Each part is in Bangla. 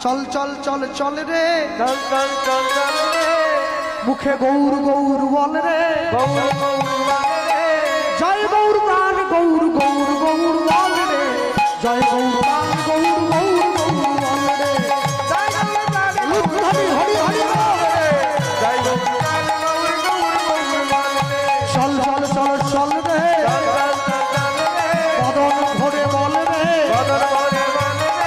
চল চল চল চল রে চল চল চল চল রে মুখে গৌর গৌর বল রে গৌর গৌর বল রে জয় গৌর প্রাণ গৌর গৌর গৌর বল রে জয় গৌর প্রাণ গৌর গৌর গৌর বল রে জয় গৌর প্রাণ হরি হরি হরি জয় গৌর প্রাণ গৌর গৌর গৌর বল রে চল চল চল চল রে চল চল চল চল রে বদন ভরে বল রে বদন ভরে বল রে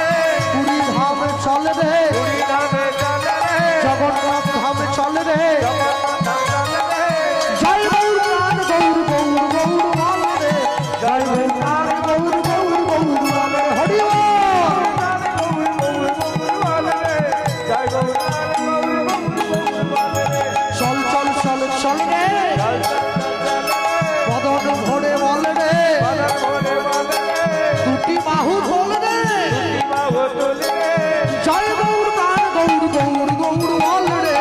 পুরী ধামে চল রে পুরী ধামে চল রে জগন্নাথ ধামে চল রে জগন্নাথ চল রে জয় গৌর প্রাণ গৌর গৌর গৌর বল রে জয় গৌর প্রাণ গৌর গৌর গৌর বল রে হরি বল জয় গৌর প্রাণ গৌর গৌর বল রে চল চল চল চল রে চল চল চল চল রে বদন ভরে বল রে বদন ভরে বল রে দুটি বাহু ধোল রে বাহু তুল রে জয় গৌর প্রাণ গৌর গৌর গৌর বল রে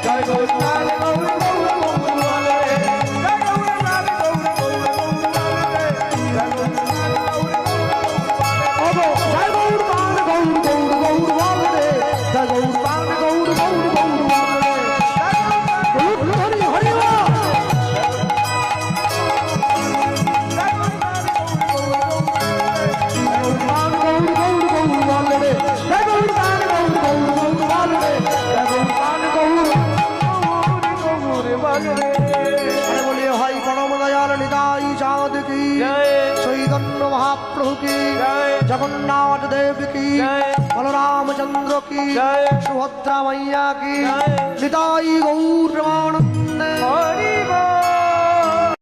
জয় গৌর প্রাণ গৌর গৌর গৌর বল রে জয় গৌর প্রাণ গৌর গৌর গৌর বল রে জয় গৌর প্রাণ গৌর গৌর গৌর বল রে জয় গৌর প্রাণ গৌর গৌর গৌর বল রে জয় গৌর প্রাণ গৌর গৌর গৌর বল রে হরি হরি বল প্রাণ গৌর গৌর গৌর বল রে জয় গৌর প্রাণ গৌর গৌর গৌর বল রে জয় গৌর প্রাণ গৌর अरे बोलिए भाई परम दयाल निताई चाँद की चैतन्य महाप्रभु की जगन्नाथ देव की बलरामचंद्र की सुभद्रा मैया की निताई गौर हरि बोल।